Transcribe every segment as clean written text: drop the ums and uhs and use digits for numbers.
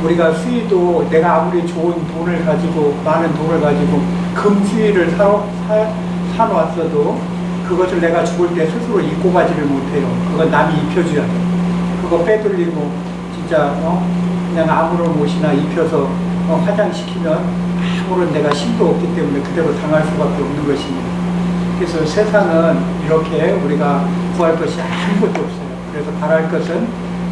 우리가 수의도 내가 아무리 좋은 돈을 가지고 많은 돈을 가지고 금수의를 사놓았어도 그것을 내가 죽을 때 스스로 입고 가지를 못해요. 그건 남이 입혀줘야 돼. 그거 빼돌리고 진짜 그냥 아무런 옷이나 입혀서 화장시키면 아무런 내가 힘도 없기 때문에 그대로 당할 수밖에 없는 것입니다. 그래서 세상은 이렇게 우리가 구할 것이 아무것도 없어요. 그래서 바랄 것은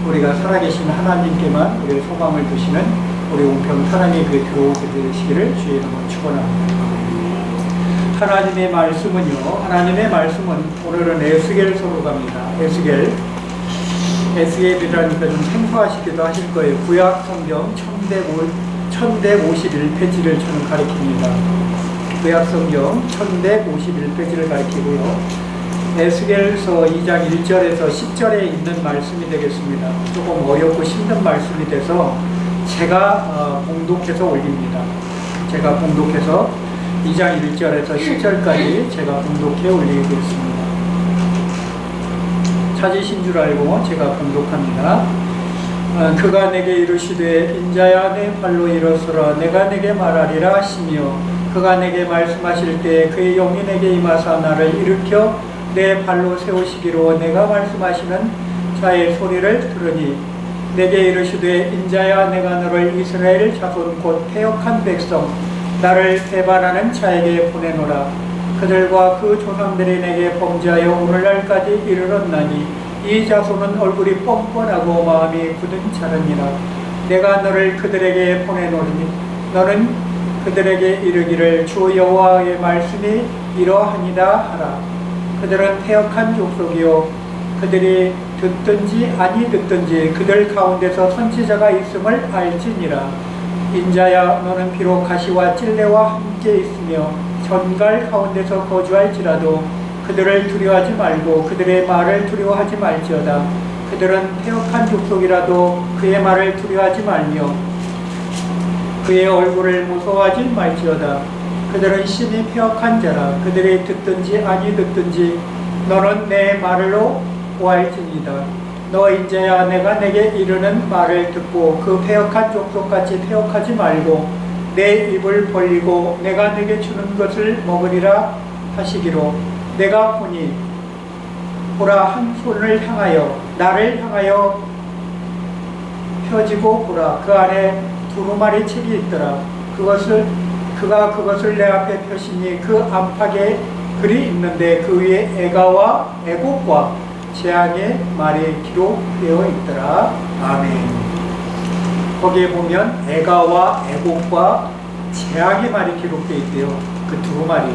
우리가 살아계신 하나님께만 우리의 소망을 두시는 우리 온평 사랑의 교회 들어오게 되시기를 주의 이름으로 축원합니다. 하나님의 말씀은 오늘은 에스겔서로 갑니다. 에스겔이라니까 좀 생소하시기도 하실 거예요. 구약 성경 1151페이지를 저는 가리킵니다. 구약 성경 1151페이지를 가리키고요. 에스겔서 2장 1절에서 10절에 있는 말씀이 되겠습니다. 조금 어렵고 힘든 말씀이 돼서 제가 봉독해서 올립니다. 제가 봉독해서 2장 1절에서 10절까지 제가 봉독해 올리겠습니다. 찾으신 줄 알고 제가 봉독합니다. 그가 내게 이르시되 인자야 내 발로 일어서라 내가 내게 말하리라 하시며 그가 내게 말씀하실 때 그의 영이 내게 임하사 나를 일으켜 내 발로 세우시기로 내가 말씀하시는 자의 소리를 들으니 내게 이르시되 인자야 내가 너를 이스라엘 자손 곧 패역한 백성 나를 배반하는 자에게 보내노라. 그들과 그 조상들이 내게 범죄하여 오늘날까지 이르렀나니 이 자손은 얼굴이 뻔뻔하고 마음이 굳은 자라니라. 내가 너를 그들에게 보내노니 너는 그들에게 이르기를 주 여호와의 말씀이 이러하니라 하라. 그들은 패역한 족속이요 그들이 듣든지 아니 듣든지 그들 가운데서 선지자가 있음을 알지니라. 인자야 너는 비록 가시와 찔레와 함께 있으며 전갈 가운데서 거주할지라도 그들을 두려워하지 말고 그들의 말을 두려워하지 말지어다. 그들은 패역한 족속이라도 그의 말을 두려워하지 말며 그의 얼굴을 무서워하지 말지어다. 그들은 심히 패역한 자라. 그들이 듣든지 아니 듣든지 너는 내 말로 보할지니이다. 너 인자야 내가 내게 이르는 말을 듣고 그 패역한 족속같이 패역하지 말고 내 입을 벌리고 내가 내게 주는 것을 먹으리라 하시기로 내가 보니 보라 한 손을 향하여 나를 향하여 펴지고 보라 그 안에 두루마리 책이 있더라. 그가 그것을 내 앞에 펴시니 그 안팎에 글이 있는데 그 위에 애가와 애곡과 재앙의 말이 기록되어 있더라. 아멘. 거기에 보면 애가와 애곡과 재앙의 말이 기록되어 있대요. 그 두루마리.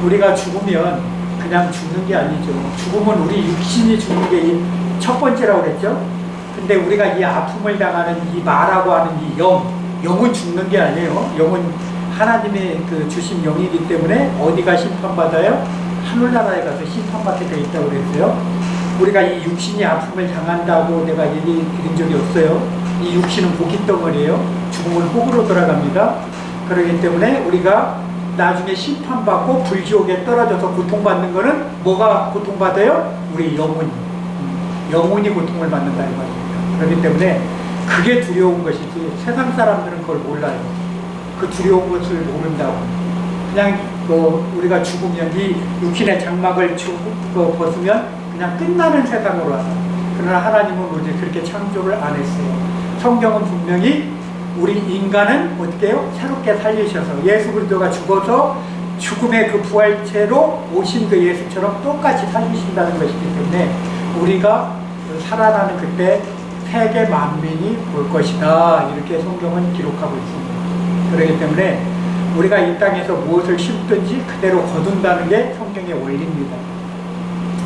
우리가 죽으면 그냥 죽는 게 아니죠. 죽으면 우리 육신이 죽는 게 첫 번째라고 그랬죠. 근데 우리가 이 아픔을 당하는 이 말하고 하는 이 영은 죽는 게 아니에요. 영은 하나님의 그 주신 영이기 때문에 어디가 심판받아요? 하늘나라에 가서 심판받게 되어 있다고 그랬어요. 우리가 이 육신이 아픔을 당한다고 내가 얘기 드린 적이 없어요. 이 육신은 고깃덩어리예요. 죽으면 혹으로 돌아갑니다. 그렇기 때문에 우리가 나중에 심판받고 불지옥에 떨어져서 고통받는 거는 뭐가 고통받아요? 우리 영혼이 고통을 받는다 이 말입니다. 그렇기 때문에 그게 두려운 것이지 세상 사람들은 그걸 몰라요. 그 두려운 것을 모른다고. 그냥 우리가 죽으면 이 육신의 장막을 벗으면 그냥 끝나는 세상으로 와서. 그러나 하나님은 우리 그렇게 창조를 안 했어요. 성경은 분명히 우리 인간은 어떻게 해요? 새롭게 살리셔서 예수 그리스도가 죽어서 죽음의 그 부활체로 오신 그 예수처럼 똑같이 살리신다는 것이기 때문에 우리가 살아나는 그때 세계 만민이 볼 것이다. 이렇게 성경은 기록하고 있습니다. 그렇기 때문에 우리가 이 땅에서 무엇을 심든지 그대로 거둔다는 게 성경의 원리입니다.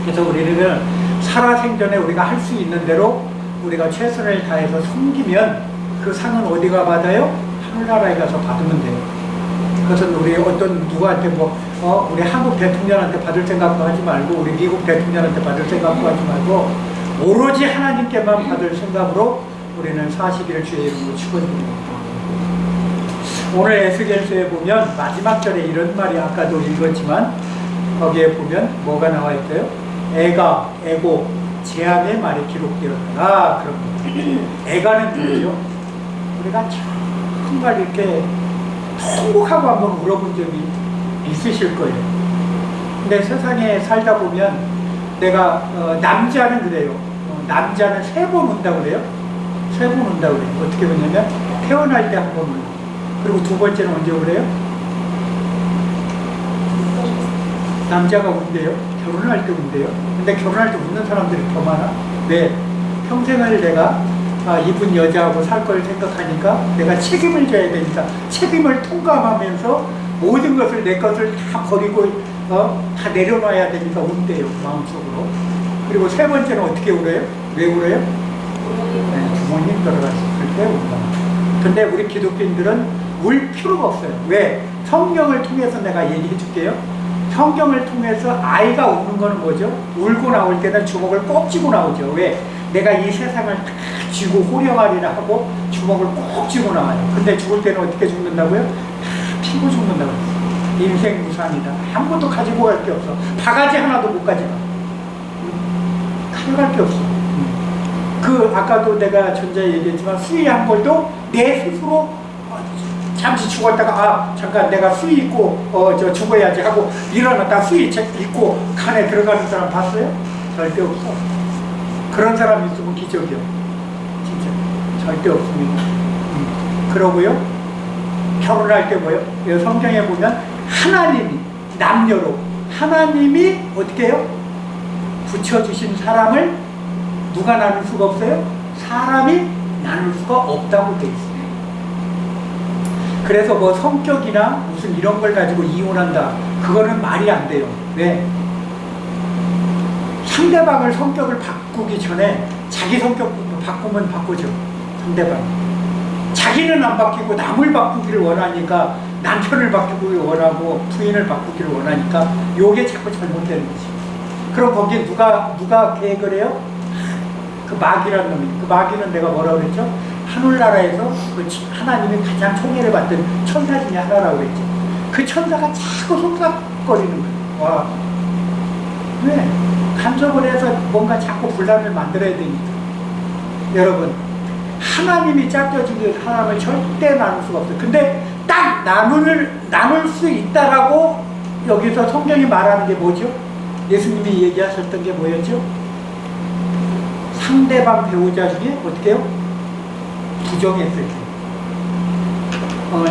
그래서 우리는 살아생전에 우리가 할 수 있는 대로 우리가 최선을 다해서 섬기면 그 상은 어디가 받아요? 하늘나라에 가서 받으면 돼요. 그것은 우리 어떤 누구한테 우리 한국 대통령한테 받을 생각도 하지 말고 우리 미국 대통령한테 받을 생각도 하지 말고 오로지 하나님께만 받을 생각으로 우리는 40일 주의 이름으로 축원드리는 겁니다. 오늘 에스겔서에 보면 마지막 절에 이런 말이 아까도 읽었지만 거기에 보면 뭐가 나와 있어요? 애가, 애고, 재앙의 말이 기록되었다. 그런 겁니다. 애가는 누구죠? 우리가 정말 이렇게 통곡하고 한번 물어본 적이 있으실 거예요. 근데 세상에 살다 보면 내가 남자는 그래요. 남자는 3번 운다고 그래요. 3번 운다고 그래요. 어떻게 보냐면 태어날 때 한 번 울고, 그리고 두 번째는 언제 그래요? 남자가 운대요. 결혼할 때 운대요. 근데 결혼할 때 웃는 사람들이 더 많아. 왜? 평생을 내가 이쁜 여자하고 살 걸 생각하니까 내가 책임을 져야 되니까 책임을 통감하면서 모든 것을 내 것을 다 버리고 다 내려놔야 되니까 운대요. 마음속으로. 그리고 세 번째는 어떻게 울어요? 왜 울어요? 네, 부모님 돌아가셨을 때 운다. 근데 우리 기독교인들은 울 필요가 없어요. 왜? 성경을 통해서 내가 얘기해 줄게요. 성경을 통해서 아이가 우는 거는 뭐죠? 울고 나올 때는 주먹을 꼭 쥐고 나오죠. 왜? 내가 이 세상을 다 쥐고 호령하리라 하고 주먹을 꼭 쥐고 나와요. 근데 죽을 때는 어떻게 죽는다고요? 다 피고 죽는다고 했어요. 인생 무상이다. 아무것도 가지고 갈 게 없어. 바가지 하나도 못 가져가. 가져갈 게 없어. 아까도 내가 전자에 얘기했지만 수의 한 벌도 내 스스로 잠시 죽었다가 잠깐 내가 수의 입고 죽어야지 하고 일어났다가 수의 입고 칸에 들어가는 사람 봤어요? 절대 없어. 그런 사람 있으면 기적이요. 진짜 절대 없습니다. 그러고요, 결혼할 때 뭐요? 성경에 보면 하나님이 남녀로 하나님이 어떻게 해요? 붙여주신 사람을 누가 나눌 수가 없어요? 사람이 나눌 수가 없다고 돼 있어요. 그래서 뭐 성격이나 무슨 이런 걸 가지고 이혼한다, 그거는 말이 안 돼요. 왜? 상대방을 성격을 바꾸기 전에 자기 성격부터 바꾸면 바꾸죠. 상대방. 자기는 안 바뀌고 남을 바꾸기를 원하니까, 남편을 바꾸기를 원하고 부인을 바꾸기를 원하니까 요게 자꾸 잘못되는 거지. 그럼 거기에 누가 계획을 해요? 그 마귀라는 놈이. 그 마귀는 내가 뭐라고 그랬죠? 하늘나라에서 하나님이 가장 총애를 받던 천사 중에 하나라고 그랬죠. 그 천사가 자꾸 속삭거리는 거예요. 와. 왜? 간섭을 해서 뭔가 자꾸 분란을 만들어야 되니까. 여러분, 하나님이 짝져주는 사람을 절대 나눌 수가 없어요. 근데 딱 나눌 수 있다라고 여기서 성경이 말하는 게 뭐죠? 예수님이 얘기하셨던 게 뭐였죠? 상대방 배우자 중에 어떻게 해요? 부정했을 때.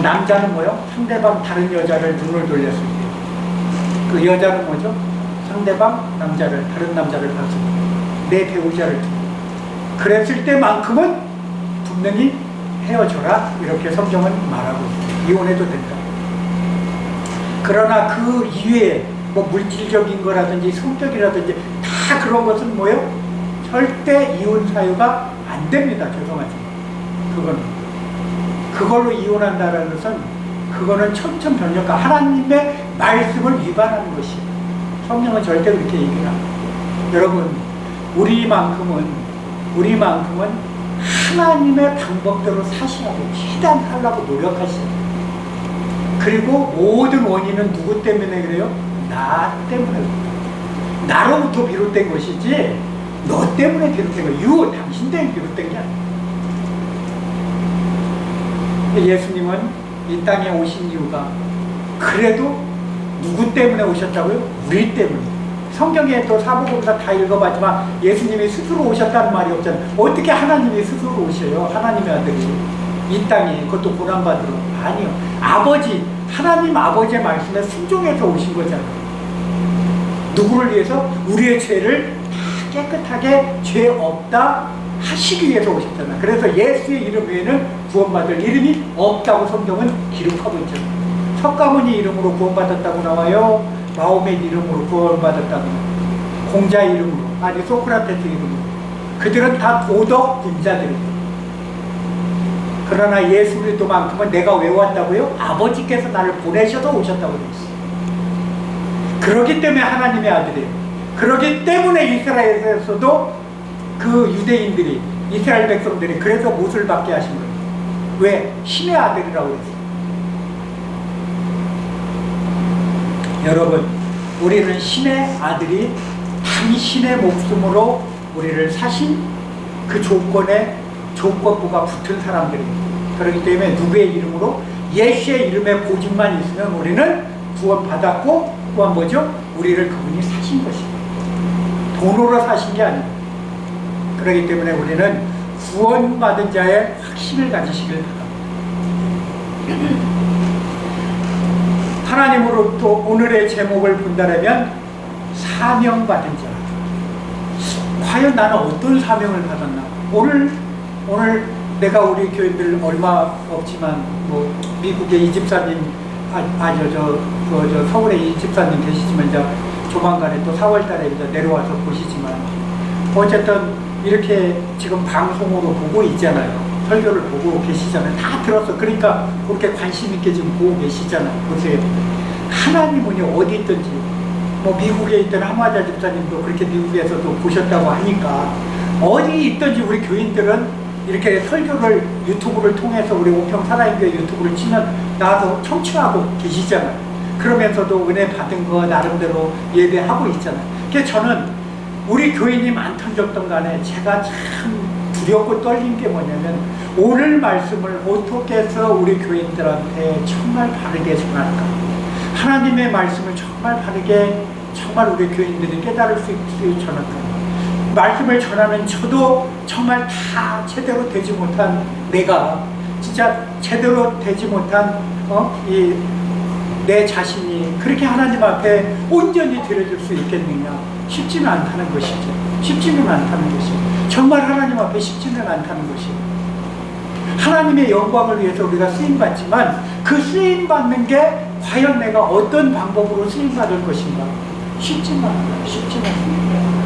남자는 뭐요? 상대방 다른 여자를 눈을 돌렸을 때. 그 여자는 뭐죠? 상대방 남자를, 다른 남자를 봤을 때. 내 배우자를 두고. 그랬을 때만큼은 분명히 헤어져라. 이렇게 성경은 말하고 있어요. 이혼해도 된다. 그러나 그 이외에 뭐 물질적인 거라든지 성격이라든지 다 그런 것은 뭐예요? 절대 이혼 사유가 안 됩니다. 죄송하지만. 그걸로 이혼한다는 것은 그거는 천천변력과 하나님의 말씀을 위반하는 것이에요. 성경은 절대 그렇게 얘기를 합니다. 여러분, 우리만큼은 하나님의 방법대로 사시라고, 최대한 하려고 노력하시죠. 그리고 모든 원인은 누구 때문에 그래요? 나 때문에 그래요. 나로부터 비롯된 것이지 너 때문에 비롯된 거예요. 당신 때문에 비롯된 게 아니에요. 예수님은 이 땅에 오신 이유가 그래도 누구 때문에 오셨다고요? 우리 때문에. 성경에 또 사복음서 다 읽어봤지만 예수님이 스스로 오셨다는 말이 없잖아요. 어떻게 하나님이 스스로 오셔요? 하나님의 아들이 이 땅에, 그것도 고난받으러. 아니요. 하나님 아버지의 말씀에 순종해서 오신 거잖아요. 누구를 위해서? 우리의 죄를 다 깨끗하게 죄 없다 하시기 위해서 오셨잖아요. 그래서 예수의 이름 외에는 구원받을 이름이 없다고 성경은 기록하고 있죠. 석가모니 이름으로 구원받았다고 나와요. 마호멧 이름으로 구원받았다고 나와요. 공자 이름으로, 아니 소크라테스 이름으로. 그들은 다 도덕 분자들이에요. 그러나 예수 그리스도만큼은 내가 왜 왔다고요? 아버지께서 나를 보내셔서 오셨다고 그랬어요. 그렇기 때문에 하나님의 아들이에요. 그렇기 때문에 이스라엘에서도 그 유대인들이 이스라엘 백성들이 그래서 못을 받게 하신 거예요. 왜? 신의 아들이라고 했어요. 여러분, 우리는 신의 아들이 당신의 목숨으로 우리를 사신 그 조건부가 붙은 사람들입니다. 그렇기 때문에 누구의 이름으로? 예수의 이름에 보증만 있으면 우리는 구원받았고, 또한 뭐죠? 우리를 그분이 사신 것입니다. 돈으로 사신 게 아닙니다. 그렇기 때문에 우리는 구원받은 자의 확신을 가지시길 바랍니다. 하나님으로부터 오늘의 제목을 본다면 사명받은 자. 과연 나는 어떤 사명을 받았나? 오늘 내가 우리 교인들 얼마 없지만 뭐 미국의 이 집사님 서울에 이 집사님 계시지만 이제 조만간에 또 4월달에 이제 내려와서 보시지만 어쨌든 이렇게 지금 방송으로 보고 있잖아요. 설교를 보고 계시잖아요. 다 들었어. 그러니까 그렇게 관심 있게 지금 보고 계시잖아요. 보세요. 하나님은 어디 있든지 뭐 미국에 있던 하마자 집사님도 그렇게 미국에서도 보셨다고 하니까 어디 있든지 우리 교인들은 이렇게 설교를 유튜브를 통해서 우리 오평 살아있는 유튜브를 치면 나와서 청취하고 계시잖아요. 그러면서도 은혜 받은 거 나름대로 예배하고 있잖아요. 그래서 저는 우리 교인이 많던 적던 간에 제가 참 두렵고 떨린 게 뭐냐면 오늘 말씀을 어떻게 해서 우리 교인들한테 정말 바르게 전할까. 하나님의 말씀을 정말 바르게 정말 우리 교인들이 깨달을 수 있게 전할까. 말씀을 전하는 저도 정말 다 제대로 되지 못한 내가 진짜 제대로 되지 못한 내 자신이 그렇게 하나님 앞에 온전히 드려줄 수 있겠느냐. 쉽지는 않다는 것이죠. 쉽지는 않다는 것이죠. 정말 하나님 앞에 쉽지는 않다는 것이죠. 하나님의 영광을 위해서 우리가 쓰임받지만 그 쓰임받는 게 과연 내가 어떤 방법으로 쓰임받을 것인가. 쉽지는 않아요. 쉽지는 않아요.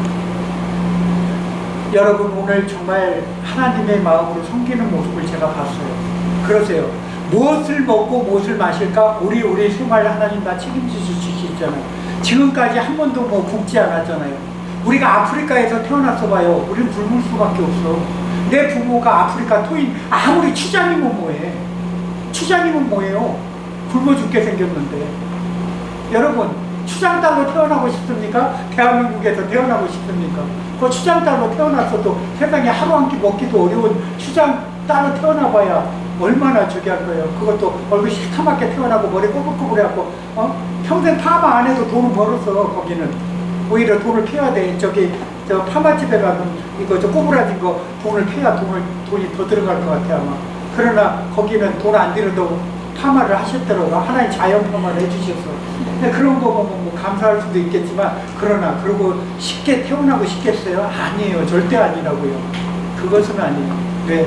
여러분 오늘 정말 하나님의 마음으로 섬기는 모습을 제가 봤어요. 그러세요. 무엇을 먹고 무엇을 마실까? 우리 생활 하나님 다 책임지실 수 있잖아요. 지금까지 한 번도 뭐 굶지 않았잖아요. 우리가 아프리카에서 태어났어 봐요. 우리는 굶을 수밖에 없어. 내 부모가 아프리카 토인 아무리 추장이면 뭐해? 추장이면 뭐예요? 굶어 죽게 생겼는데. 여러분 추장 딸로 태어나고 싶습니까? 대한민국에서 태어나고 싶습니까? 그 추장 딸로 태어났어도 세상에 하루 한 끼 먹기도 어려운 추장 딸로 태어나봐야 얼마나 저기 할 거예요. 그것도 얼굴 시커멓게 태어나고 머리 꼬불꼬불해갖고 평생 파마 안 해도 돈을 벌었어. 거기는 오히려 돈을 패야 돼. 저 파마집에 가면 이거 저 꼬부라진 거 돈을 패야 돈이 더 들어갈 것 같아 아마. 그러나 거기는 돈 안 들여도 파마를 하셨더라고. 하나의 자연 파마를 해주셨어. 근데 그런 거 보면 뭐 감사할 수도 있겠지만 그러나 그러고 쉽게 태어나고 싶겠어요? 아니에요. 절대 아니라고요. 그것은 아니에요. 왜?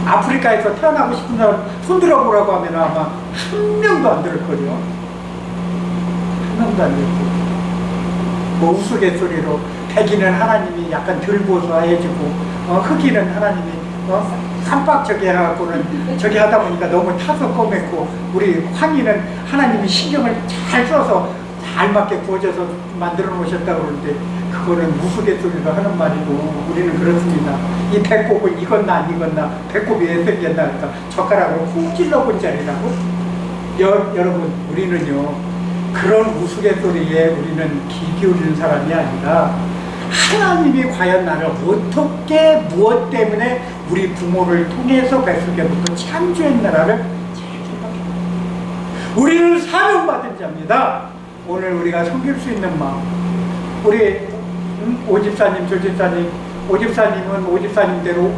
아프리카에서 태어나고 싶은 사람 손 들어보라고 하면 아마 한 명도 안 들을걸요. 한 명도 안 들고 뭐 우스갯소리로 백이는 하나님이 약간 덜 보수해주고 흑이는 하나님이 깜빡 저기 해갖고는 저기 하다 보니까 너무 타서 꺼맸고 우리 황이는 하나님이 신경을 잘 써서 잘 맞게 구워져서 만들어 놓으셨다고 그러는데 그거는 우스갯소리로 하는 말이고 우리는 그렇습니다. 이 배꼽은 익었나 안 익었나 배꼽이 왜 생겼나 그러니까 젓가락으로 훅 찔러본 자리라고. 여러분 우리는요 그런 우스갯소리에 우리는 귀 기울이는 사람이 아니라 하나님이 과연 나를 어떻게 무엇 때문에 우리 부모를 통해서 뱃속에부터 창조했나라를 잘 생각해요. 우리는 사명받은 자입니다. 오늘 우리가 섬길 수 있는 마음. 우리 오집사님, 조집사님, 오집사님은 오집사님대로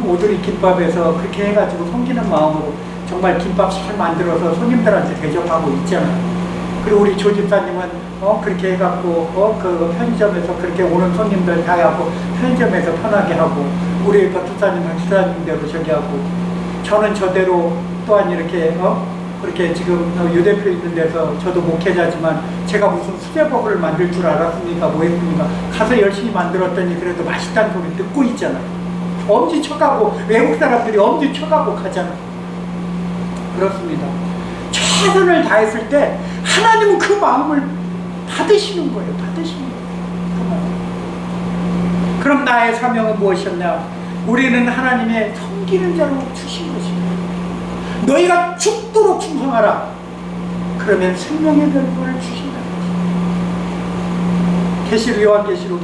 오두리 김밥에서 그렇게 해가지고 섬기는 마음으로 정말 김밥 잘 만들어서 손님들한테 대접하고 있잖아요. 그리고 우리 조집사님은 그렇게 해갖고 그 편의점에서 그렇게 오는 손님들 다 하고 편의점에서 편하게 하고 우리 박주사님은 주사님대로 저기 하고 저는 저대로 또한 이렇게 그렇게 지금 유대표 있는 데서 저도 목회자지만 제가 무슨 수제버거를 만들 줄 알았습니까? 뭐 했습니까? 가서 열심히 만들었더니 그래도 맛있다는 소리 듣고 있잖아요. 엄지쳐가고 외국 사람들이 엄지쳐가고 가잖아요. 그렇습니다. 최선을 다했을 때 하나님은 그 마음을 받으시는 거예요. 받으시는 거예요. 그 마음. 그럼 나의 사명은 무엇이었냐? 우리는 하나님의 섬기는 자로 주신 것입니다. 너희가 죽도록 충성하라. 그러면 생명의 별을 주신다. 요한계시록에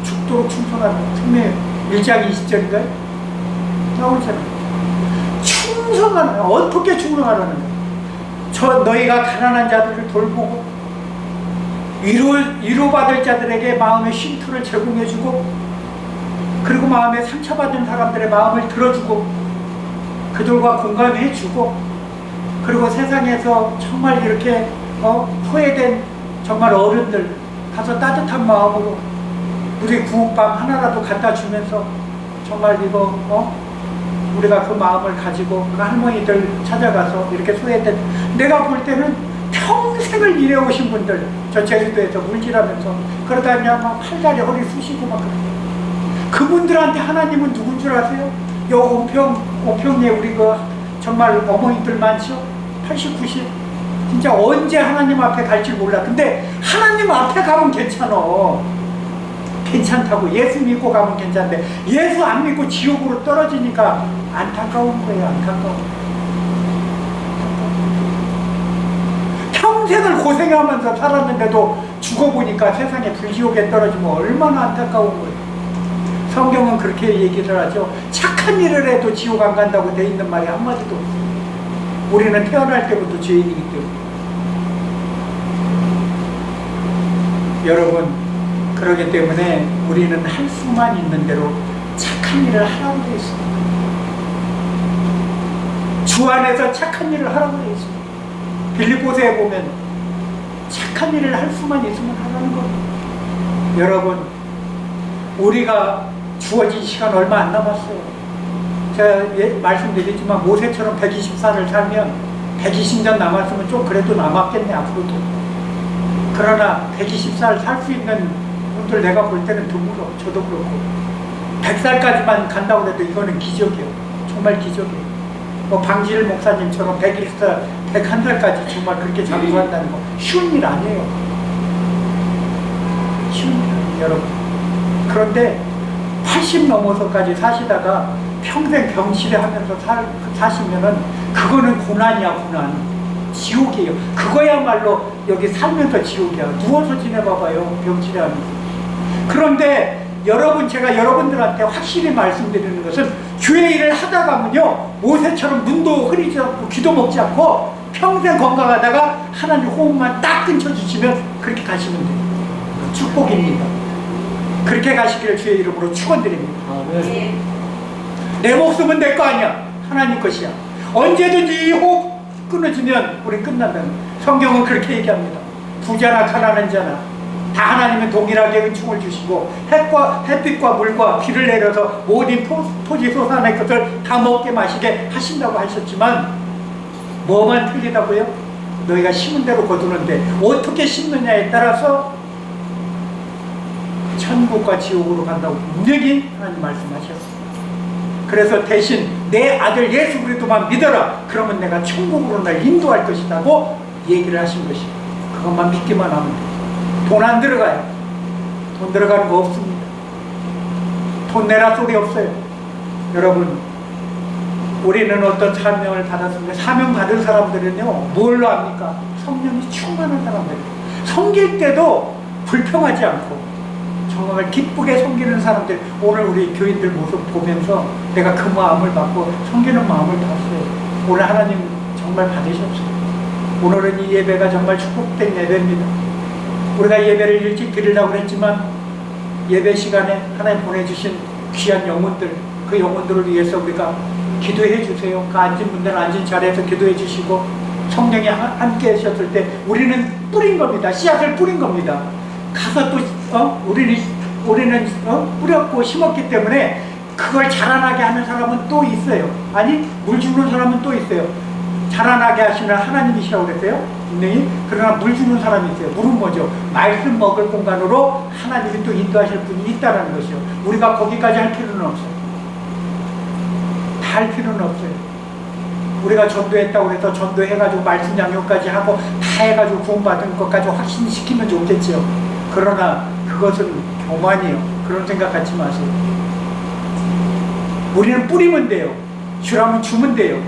죽도록 충성하라. 생명의 1장 20절인가요? 나오잖아요. 충성하라. 어떻게 충성하라는 거예요? 너희가 가난한 자들을 돌보고 위로받을 자들에게 마음의 쉼터를 제공해주고, 그리고 마음에 상처받은 사람들의 마음을 들어주고 그들과 공감해주고, 그리고 세상에서 정말 이렇게 소외된 정말 어른들 가서 따뜻한 마음으로 우리 구운빵 하나라도 갖다 주면서 정말 이거 우리가 그 마음을 가지고 그 할머니들 찾아가서 이렇게 소외된, 내가 볼 때는 평생을 일해오신 분들, 저 제주도에서 물질하면서 그러다 그냥 팔다리 허리 쑤시고 막 그래요. 그분들한테 하나님은 누군 줄 아세요? 요 온평에 우리 그 정말 어머니들 많죠? 80, 90. 진짜 언제 하나님 앞에 갈지 몰라. 근데 하나님 앞에 가면 괜찮다고. 예수 믿고 가면 괜찮은데 예수 안 믿고 지옥으로 떨어지니까 안타까운 거예요. 안타까운. 평생을 고생하면서 살았는데도 죽어보니까 세상에 불지옥에 떨어지면 얼마나 안타까운 거예요. 성경은 그렇게 얘기를 하죠. 착한 일을 해도 지옥 안 간다고 돼 있는 말이 한마디도 없어요. 우리는 태어날 때부터 죄인이기 때문에. 여러분, 그러기 때문에 우리는 할 수만 있는 대로 착한 일을 하라고 되어 있습니다. 주 안에서 착한 일을 하라고 되어 있습니다. 빌립보서에 보면 착한 일을 할 수만 있으면 하라는 겁니다. 여러분, 우리가 주어진 시간 얼마 안 남았어요. 제가 말씀드리지만 모세처럼 120살을 살면 120년 남았으면 좀 그래도 남았겠네 앞으로도. 그러나 120살 살 수 있는 분들 내가 볼 때는 드물어. 저도 그렇고 100살까지만 간다고 해도 이거는 기적이에요. 정말 기적이에요. 뭐 방지일 목사님처럼 101살, 101살까지 정말 그렇게 장수한다는 거 쉬운 일 아니에요. 쉬운 일 아니에요, 여러분. 그런데 80 넘어서까지 사시다가 평생 병실에 하면서 사시면은 그거는 고난이야, 고난. 지옥이에요. 그거야말로 여기 살면서 지옥이야. 누워서 지내봐봐요, 병실에 하면서. 그런데 여러분, 제가 여러분들한테 확실히 말씀드리는 것은 교회 일을 하다 가면요, 모세처럼 눈도 흐리지 않고 귀도 먹지 않고 평생 건강하다가 하나님 호흡만 딱 끊쳐주시면 그렇게 가시면 돼요. 축복입니다. 그렇게 가시기를 주의 이름으로 축원드립니다. 네. 내 목숨은 내 거 아니야. 하나님 것이야. 언제든지 이 호흡 끊어지면 우리 끝난다는. 성경은 그렇게 얘기합니다. 부자나 가난한 자나 다 하나님은 동일하게 은총을 주시고 햇빛과 물과 비를 내려서 모든 토지 소산의 것을 다 먹게 마시게 하신다고 하셨지만 뭐만 틀리다고요? 너희가 심은 대로 거두는데 어떻게 심느냐에 따라서 천국과 지옥으로 간다고 분명히 하나님 말씀하셨습니다. 그래서 대신 내 아들 예수 그리스도만 믿어라. 그러면 내가 천국으로 날 인도할 것이라고 얘기를 하신 것이에요. 그것만 믿기만 하면 돼요. 돈 안 들어가요. 돈 들어가는 거 없습니다. 돈 내라 소리 없어요. 여러분, 우리는 어떤 사명을 받았습니다. 사명 받은 사람들은요, 뭘로 합니까? 성령이 충만한 사람들이에요. 섬길 때도 불평하지 않고 정말 기쁘게 섬기는 사람들. 오늘 우리 교인들 모습 보면서 내가 그 마음을 받고 섬기는 마음을 봤어요. 오늘 하나님 정말 받으셨어요. 오늘은 이 예배가 정말 축복된 예배입니다. 우리가 예배를 일찍 드리려고 했지만 예배 시간에 하나님 보내주신 귀한 영혼들, 그 영혼들을 위해서 우리가 기도해 주세요. 그 앉은 분들은 앉은 자리에서 기도해 주시고 성령이 함께 하셨을 때 우리는 뿌린 겁니다. 씨앗을 뿌린 겁니다. 가서 또 우리는 뿌렸고 심었기 때문에 그걸 자라나게 하는 사람은 또 있어요. 아니, 물 주는 사람은 또 있어요. 자라나게 하시는 하나님이시라고 그랬어요, 분명히. 그러나 물 주는 사람이 있어요. 물은 뭐죠? 말씀 먹을 공간으로 하나님이 또 인도하실 분이 있다는 것이요. 우리가 거기까지 할 필요는 없어요. 다 할 필요는 없어요. 우리가 전도했다고 해서 전도해가지고 말씀 양육까지 하고 다 해가지고 구원받은 것까지 확신시키면 좋겠죠. 그러나 그것은 교만이요. 그런 생각 갖지 마세요. 우리는 뿌리면 돼요. 주라면 주면 돼요.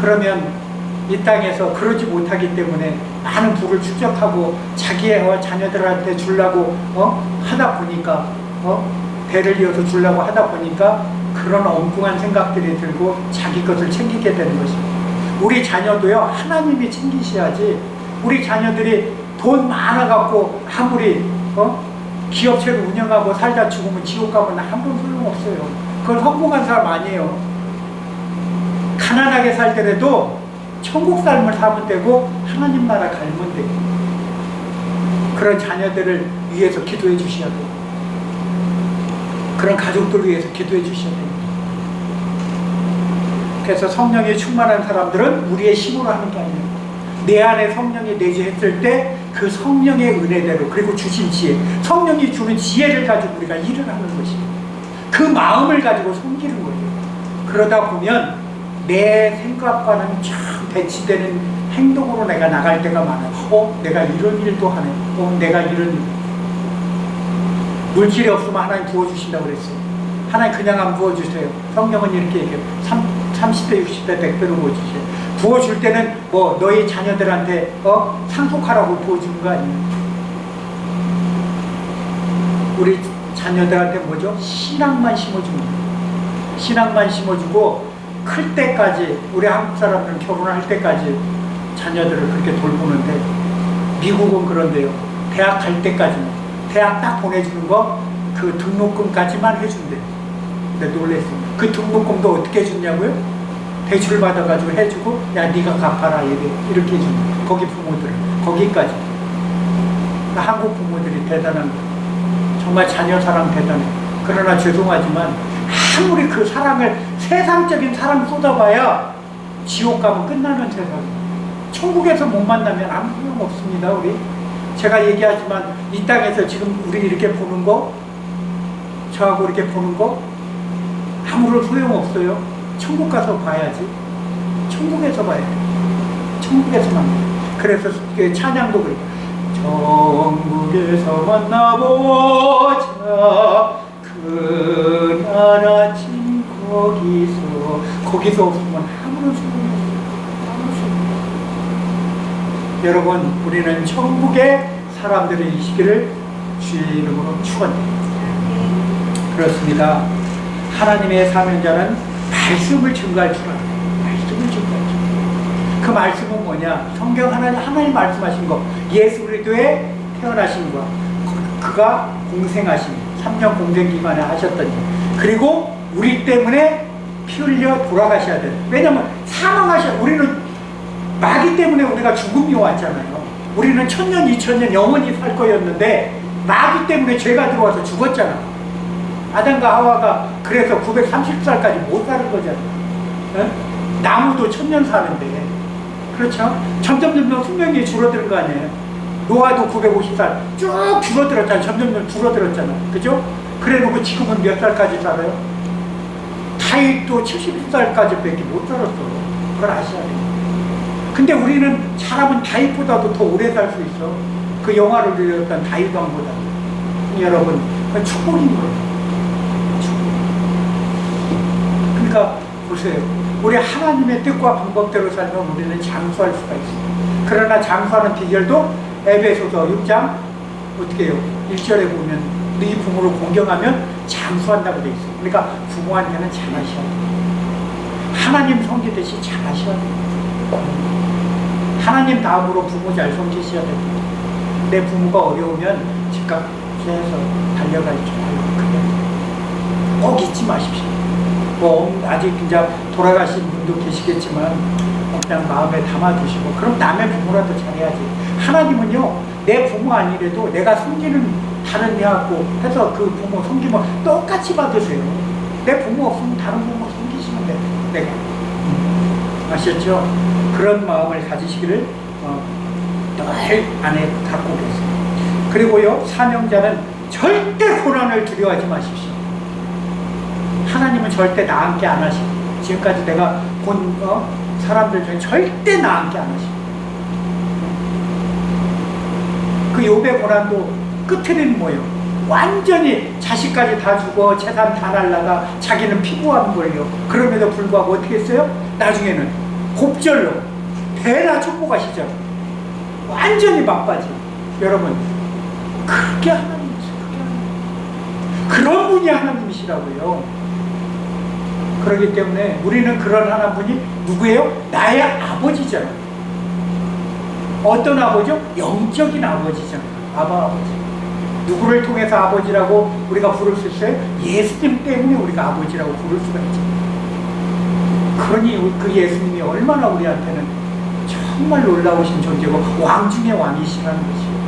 그러면 이 땅에서 그러지 못하기 때문에 많은 부를 축적하고 자기의 자녀들한테 주려고 하다 보니까 배를 이어서 주려고 하다 보니까 그런 엉뚱한 생각들이 들고 자기 것을 챙기게 되는 것입니다. 우리 자녀도요, 하나님이 챙기셔야지. 우리 자녀들이 돈 많아갖고 아무리 기업체를 운영하고 살다 죽으면 지옥 가면 아무 소용없어요. 그건 성공한 사람 아니에요. 가난하게 살더라도 천국 삶을 살면 되고 하나님 나라 갈면 돼요. 그런 자녀들을 위해서 기도해 주셔야 돼요. 그런 가족들을 위해서 기도해 주셔야 됩니다. 그래서 성령이 충만한 사람들은 우리의 힘으로 하는 게 아니에요. 내 안에 성령이 내주했을 때 그 성령의 은혜대로, 그리고 주신 지혜, 성령이 주는 지혜를 가지고 우리가 일을 하는 것이에요. 그 마음을 가지고 섬기는 거예요. 그러다 보면 내 생각과는 참 대치되는 행동으로 내가 나갈 때가 많아요. 내가 이런 일도 하네. 내가 이런 일. 물질이 없으면 하나님 부어주신다고 그랬어요. 하나님 그냥 안 부어주세요. 성령은 이렇게 얘기해요. 30배, 60배, 100배로 부어주세요. 부어줄 때는 너희 자녀들한테 상속하라고 부어주는 거 아니에요. 우리 자녀들한테 뭐죠? 신앙만 심어주는 거예요. 신앙만 심어주고 클 때까지, 우리 한국 사람들은 결혼할 때까지 자녀들을 그렇게 돌보는데, 미국은 그런데요, 대학 갈 때까지는, 대학 딱 보내주는 거 그 등록금까지만 해준대요. 근데 놀랬어요. 그 등록금도 어떻게 해주냐고요? 대출 받아가지고 해주고, 야 네가 갚아라 이렇게 해주는 거예요. 거기 부모들은 거기까지. 한국 부모들이 대단한 거예요. 정말 자녀 사랑 대단해. 그러나 죄송하지만 아무리 그 사랑을, 세상적인 사랑 쏟아봐야 지옥 가면 끝나는 세상이에요. 천국에서 못 만나면 아무 소용 없습니다. 우리 제가 얘기하지만 이 땅에서 지금 우리 이렇게 보는 거, 저하고 이렇게 보는 거 아무런 소용 없어요. 천국 가서 봐야지. 천국에서 봐야 돼. 천국에서 만나. 그래서 찬양도 그래요. 천국에서 만나보자. 그날 아침 거기서 없으면 아무런 소용이 없어요. 여러분, 우리는 천국의 사람들이시기를 주의 이름으로 축원합니다. 그렇습니다. 하나님의 사명자는 말씀을 증거할 줄 알아요. 말씀을 증거할 줄 알아요. 그 말씀은 뭐냐? 성경 하나님 말씀하신 거, 예수 그리스도의 태어나신 거, 그가 공생하신 3년 공생 기간에 하셨던 일, 그리고 우리 때문에 피 흘려 돌아가셔야 돼요. 왜냐면 우리는 마귀 때문에 우리가 죽음이 왔잖아요. 우리는 1000년, 2000년 영원히 살 거였는데 마귀 때문에 죄가 들어와서 죽었잖아. 아담과 하와가 그래서 930살까지 못 사는 거잖아요. 나무도 1000년 사는데, 그렇죠? 점점 수명이 줄어드는 거 아니에요. 노아도 950살 쭉 줄어들었잖아요. 점점 줄어들었잖아요. 그죠? 그래 놓고 지금은 몇 살까지 살아요? 다윗도 70살까지 밖에 못 살았어. 그걸 아셔야 돼요. 근데 우리는 사람은 다윗보다도 더 오래 살 수 있어. 그 영화를 들렸던 다윗 왕보다. 여러분, 그건 축복인 거예요. 그러니까 보세요. 우리 하나님의 뜻과 방법대로 살면 우리는 장수할 수가 있어요. 그러나 장수하는 비결도 에베소서 6장 어떻게 해요? 1절에 보면 네 부모를 공경하면 장수한다고 돼 있어요. 그러니까 부모한테는 잘하셔야 돼요. 하나님 섬기듯이 잘하셔야 돼요. 하나님 다음으로 부모 잘 섬기셔야 됩니다. 내 부모가 어려우면 즉각 해서 달려갈 줄 알고, 꼭 잊지 마십시오. 아직 이제 돌아가신 분도 계시겠지만 그냥 마음에 담아두시고, 그럼 남의 부모라도 잘해야지. 하나님은요, 내 부모 아니래도 내가 섬기는 다른 애하고 해서 그 부모 섬기면 똑같이 받으세요. 내 부모 없으면 다른 부모 섬기시면 돼요. 내가. 아셨죠? 그런 마음을 가지시기를 늘 안에 갖고 계세요. 그리고요, 사명자는 절대 고난을 두려워하지 마십시오. 하나님은 절대 나 함께 안 하시고, 지금까지 내가 본 사람들 중에 절대 나 함께 안 하시고, 그 욥의 고난도 끝에는 뭐예요? 완전히 자식까지 다 주고 재산 다 날라가 자기는 피부하는 거예요. 그럼에도 불구하고 어떻게 했어요? 나중에는 곱절로 대나 축복하시죠. 완전히 막바지. 여러분, 그게 하나님이시죠. 그런 분이 하나님이시라고요. 그렇기 때문에 우리는 그런 하나님이 누구예요? 나의 아버지잖아요. 어떤 아버지요? 영적인 아버지잖아요. 아버지. 누구를 통해서 아버지라고 우리가 부를 수 있어요? 예수님 때문에 우리가 아버지라고 부를 수가 있죠. 그러니 그 예수님이 얼마나 우리한테는 정말 놀라우신 존재고 왕 중의 왕이시라는 것이에요.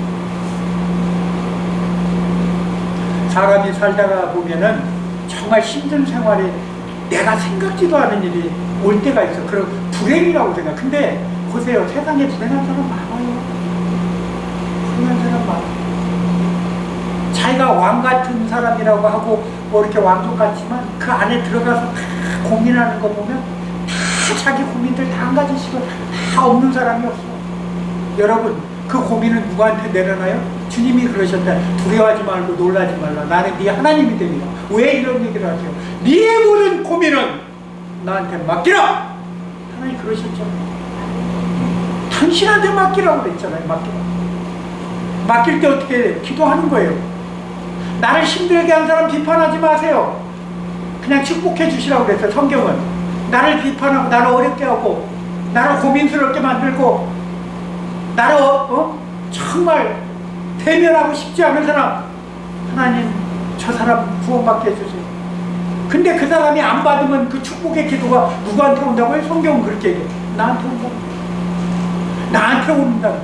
사람이 살다가 보면은 정말 힘든 생활에 내가 생각지도 않은 일이 올 때가 있어. 그럼 불행이라고 생각. 근데 보세요. 세상에 불행한 사람 많아요. 불행한 사람 많아요. 자기가 왕 같은 사람이라고 하고 뭐 이렇게 왕족 같지만 그 안에 들어가서 다 고민하는 거 보면 다 자기 고민들 다 한 가지씩은 다 없는 사람이 없어. 여러분, 그 고민은 누구한테 내려놔요? 주님이 그러셨다. 두려워하지 말고 놀라지 말라. 나는 네 하나님이 됩니다. 왜 이런 얘기를 하세요? 네 모든 고민은 나한테 맡기라. 하나님 그러셨죠. 당신한테 맡기라고 그랬잖아요. 맡기라. 맡길 때 어떻게 해요? 기도하는 거예요. 나를 힘들게 한 사람 비판하지 마세요. 그냥 축복해 주시라고 그랬어요. 성경은 나를 비판하고 나를 어렵게 하고 나를 고민스럽게 만들고 나를 정말 대면하고 싶지 않은 사람, 하나님 저 사람 구원받게 해주세요. 근데 그 사람이 안 받으면 그 축복의 기도가 누구한테 온다고요? 성경은 그렇게 얘기해요. 나한테 온다고. 나한테 온다고.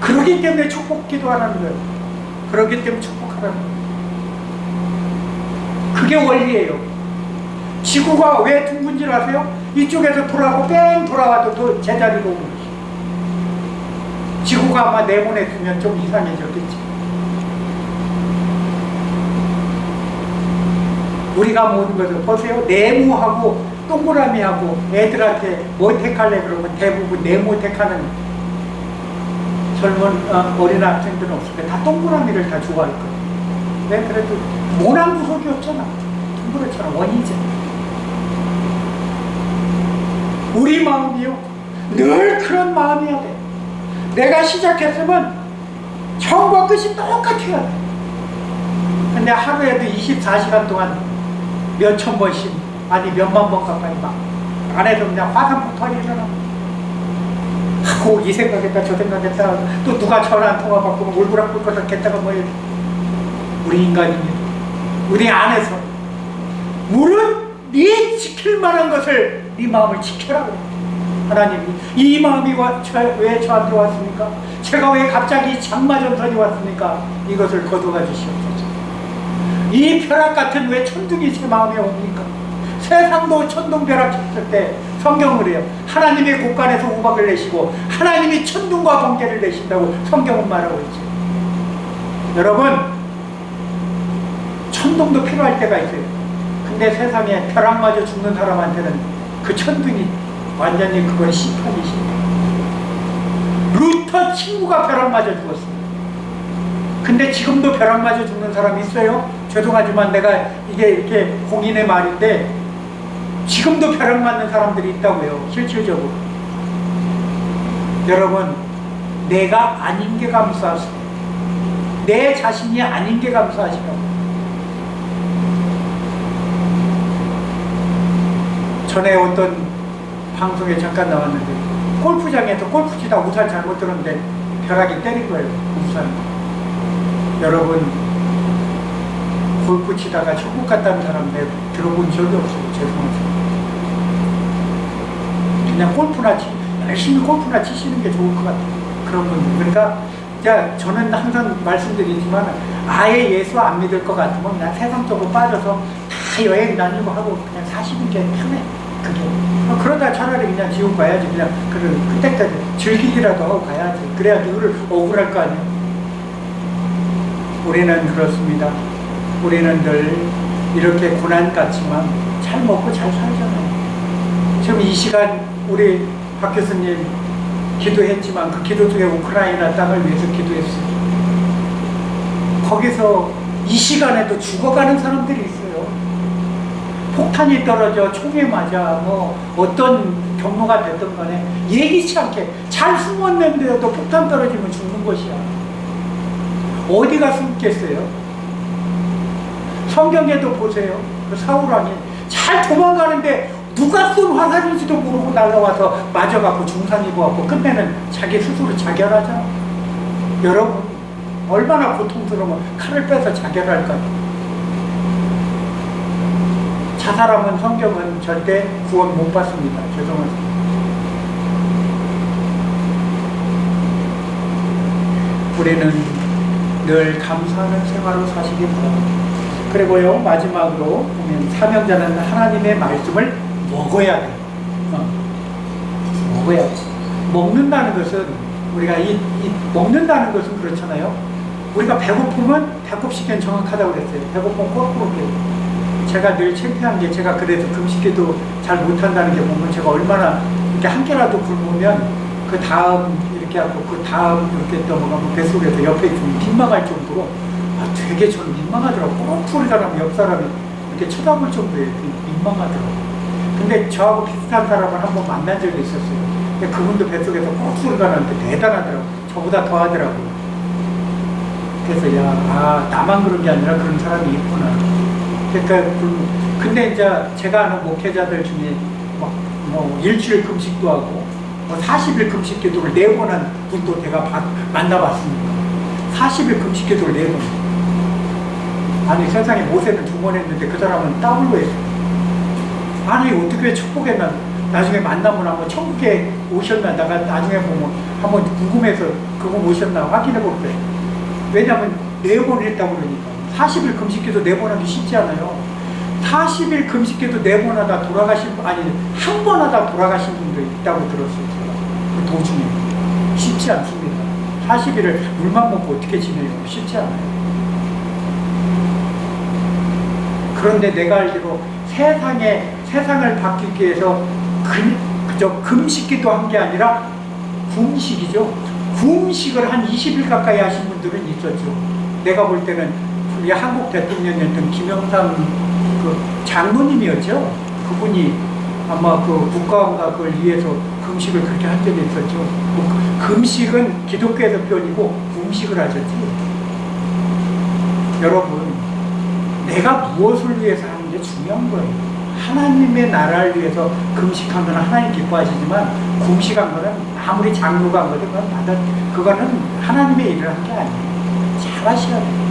그러기 때문에 축복 기도하라는 거예요. 그러기 때문에 축복하라는 거예요. 그게 원리예요. 지구가 왜 둥근질 아세요? 이쪽에서 돌아가고 뺑 돌아와도 또 제자리로 오는 거예요. 지구가 아마 내보냈으면 좀 이상해졌겠지. 우리가 모든 것을 보세요. 네모하고 동그라미하고 애들한테 뭐 택할래 그러면 대부분 네모 택하는 젊은 어린 학생들은 없을 거예요. 다 동그라미를 다 좋아할 거예요. 왜? 그래도 모난 구석이 없잖아. 동그랗잖아. 원이잖아. 우리 마음이요. 늘 그런 마음이어야 돼. 내가 시작했으면 처음과 끝이 똑같아야 돼. 근데 하루에도 24시간 동안 몇천 번씩, 아니 몇만 번 가까이 막 안에서 그냥 화산폭탄이 일어나. 하고 이 생각했다 저 생각했다 또 누가 전화 한 통화 받고 울부락불거락 했다가 뭐 우리 인간입니다. 우리 안에서 물은 네 지킬 만한 것을 네 마음을 지켜라고. 하나님이 이 마음이 왜 저한테 왔습니까? 제가 왜 갑자기 장마전선이 왔습니까? 이것을 거두어 주시옵소서. 이 벼락 같은 왜 천둥이 제 마음에 옵니까? 세상도 천둥벼락 쳤을 때 성경을 해요. 하나님의 곳간에서 우박을 내시고 하나님이 천둥과 번개를 내신다고 성경은 말하고 있죠. 여러분, 천둥도 필요할 때가 있어요. 근데 세상에 벼락마저 죽는 사람한테는 그 천둥이 완전히 그건 심판이십니다. 루터 친구가 벼락 맞아 죽었어요. 근데 지금도 벼락 맞아 죽는 사람이 있어요? 죄송하지만 내가 이게 이렇게 공인의 말인데 지금도 벼락 맞는 사람들이 있다고요. 실질적으로. 여러분, 내가 아닌 게 감사하시고 내 자신이 아닌 게 감사하시라고. 전에 어떤 방송에 잠깐 나왔는데 골프장에서 골프 치다 우산 잘못 들었는데 벼락이 때린 거예요. 우산. 여러분, 골프 치다가 천국 갔다는 사람 내가 들어본 적이 없어요. 죄송합니다. 그냥 골프나 열심히 골프나 치시는 게 좋을 것 같아요. 그런 분들. 그러니까 저는 항상 말씀드리지만 아예 예수 안 믿을 것 같으면 그냥 세상 쪽으로 빠져서 다 여행 다니고 하고 그냥 사시는 게 편해. 그게. 그러다 차라리 그냥 지옥 가야지. 그냥 그때까지 즐기기라도 하고 가야지. 그래야 누구를 억울할 거 아니에요. 우리는 그렇습니다. 우리는 늘 이렇게 고난 같지만 잘 먹고 잘 살잖아요. 지금 이 시간 우리 박 교수님 기도했지만 그 기도 중에 우크라이나 땅을 위해서 기도했어요. 거기서 이 시간에도 죽어가는 사람들이 있어요. 폭탄이 떨어져 총에 맞아 뭐 어떤 경로가 됐든 간에 예기치 않게 잘 숨었는데도 폭탄 떨어지면 죽는 것이야. 어디가 숨겠어요? 성경에도 보세요. 그 사울왕이 잘 도망가는데 누가 쏜 화살인지도 모르고 날라와서 맞아갖고 중상 입어갖고 끝내는 자기 스스로 자결하잖아. 여러분 얼마나 고통스러우면 칼을 빼서 자결할까요? 자살하면 성경은 절대 구원 못 받습니다. 죄송합니다. 우리는 늘 감사하는 생활을 사시기 바랍니다. 그리고요 마지막으로 보면 사명자는 하나님의 말씀을 먹어야 돼요. 먹어야 돼. 먹는다는 것은 우리가 먹는다는 것은 그렇잖아요. 우리가 배고프면 배꼽시계는 정확하다고 그랬어요. 배고프면 거꾸로 깨요. 제가 늘 창피한 게 제가 그래서 금식기도 잘 못한다는 게 보면 제가 얼마나 이렇게 한 개라도 굶으면 그 다음 이렇게 하고 그 다음 이렇게 넘어가면 뱃속에서 옆에 있으면 민망할 정도로 되게 저는 민망하더라고요. 꼭 소리가 나면 옆 사람이 이렇게 쳐다볼 정도에 민망하더라고요. 근데 저하고 비슷한 사람을 한번 만난 적이 있었어요. 근데 그분도 뱃속에서 꼭 소리가 나는데 대단하더라고요. 저보다 더 하더라고요. 그래서 나만 그런 게 아니라 그런 사람이 있구나. 그러니까 근데 이제 제가 아는 목회자들 중에 뭐 일주일 금식도 하고 40일 금식 기도를 4번 한 분도 제가 만나봤습니다. 40일 금식 기도를 4번. 아니 세상에 모세는 2번 했는데 그 사람은 더블로 했어요. 아니 어떻게 축복에 나중에 만나면 한번 천국에 오셨나 내가 나중에 보면 한번 궁금해서 그거 오셨나 확인해 볼 거예요. 왜냐하면 4번 했다고 그러니까. 40일 금식기도 4번 하기 쉽지 않아요. 40일 금식기도 4번 하다 돌아가신 분, 아니 한 번 하다 돌아가신 분도 있다고 들었어요. 그 도중에. 쉽지 않습니다. 40일을 물만 먹고 어떻게 지내요? 쉽지 않아요. 그런데 내가 알기로 세상을 바뀌기 위해서 그저 금식기도 한 게 아니라 굶식이죠. 굶식을 한 20일 가까이 하신 분들은 있었죠. 내가 볼 때는 우리 한국 대통령이었던 김영삼 그 장로님이었죠. 그분이 아마 그 국가원각을 위해서 금식을 그렇게 한 적이 있었죠. 금식은 기독교에서 표현이고 굶식을 하셨지. 여러분, 내가 무엇을 위해서 하는 게 중요한 거예요. 하나님의 나라를 위해서 금식한 거는 하나님 기뻐하시지만 굶식한 거는 아무리 장로가 한 거든 그거는 하나님의 일을 한 게 아니에요. 잘하셔야 돼요.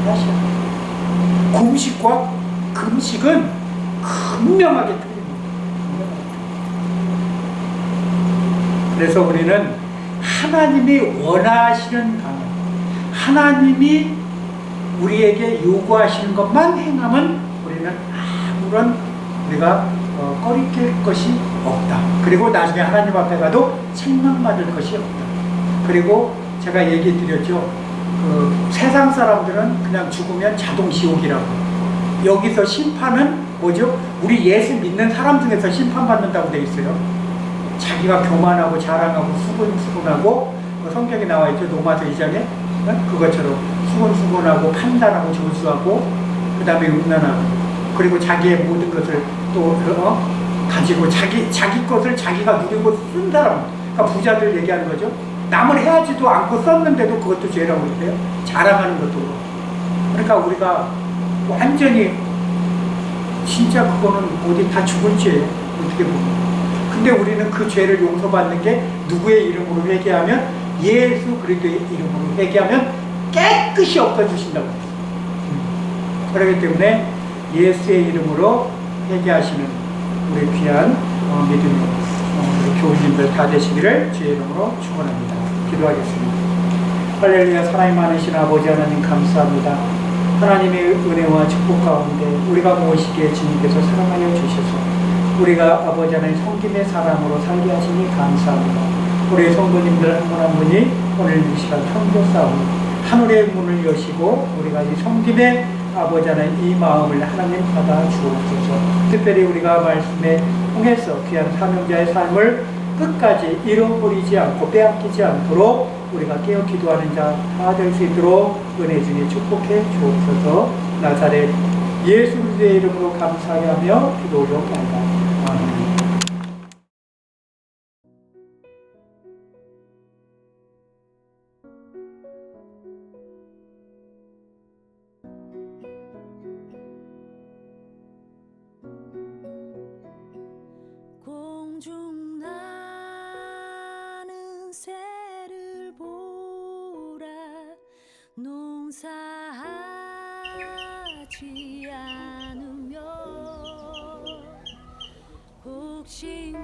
잘하셔야 돼요. 굶식과 금식은 분명하게 틀립니다. 그래서 우리는 하나님이 원하시는 방향, 하나님이 우리에게 요구하시는 것만 행하면 우리는 아무런 우리가 꺼리낄 것이 없다. 그리고 나중에 하나님 앞에 가도 책망받을 것이 없다. 그리고 제가 얘기 드렸죠. 그 세상 사람들은 그냥 죽으면 자동 지옥이라고. 여기서 심판은 뭐죠? 우리 예수 믿는 사람 중에서 심판받는다고 돼 있어요. 자기가 교만하고 자랑하고 수근수근하고 성경에 나와 있죠. 로마서 2장에 그것처럼 수근수근하고 판단하고 저주하고 그 다음에 음란하고 그리고 자기의 모든 것을 또 가지고 자기 것을 자기가 누리고 쓴 사람. 그러니까 부자들 얘기하는 거죠. 남을 해하지도 않고 썼는데도 그것도 죄라고 그래요. 자랑하는 것도. 그러니까 우리가 완전히 진짜 그거는 어디 다 죽을 죄예요. 어떻게 보면. 근데 우리는 그 죄를 용서받는 게 누구의 이름으로 회개하면 예수 그리스도의 이름으로 회개하면 깨끗이 엎어주신다고 했어요. 그렇기 때문에 예수의 이름으로 회개하시는 우리 귀한 믿음의 교우님들 다 되시기를 주의 이름으로 축원합니다. 기도하겠습니다. 할렐루야. 사랑이 많으신 아버지 하나님 감사합니다. 하나님의 은혜와 축복 가운데 우리가 무엇이기에 주님께서 사랑하여 주셔서 우리가 아버지 하나님 성김의 사람으로 살게 하시니 감사합니다. 우리 성도님들 한 분 한 분이 오늘 이 시간 청교싸움 하늘의 문을 여시고 우리가 이 성김의 아버지 하나님 이 마음을 하나님 받아 주옵소서. 특별히 우리가 말씀에 통해서 귀한 사명자의 삶을 끝까지 잃어버리지 않고 빼앗기지 않도록 우리가 깨어 기도하는 자 다 될 수 있도록 은혜 중에 축복해 주옵소서. 나사렛 예수 그리스도의 이름으로 감사하게 하며 기도드리옵나이다. 아멘. 공중 나는 새를 보라 농사하지 않으며 곡식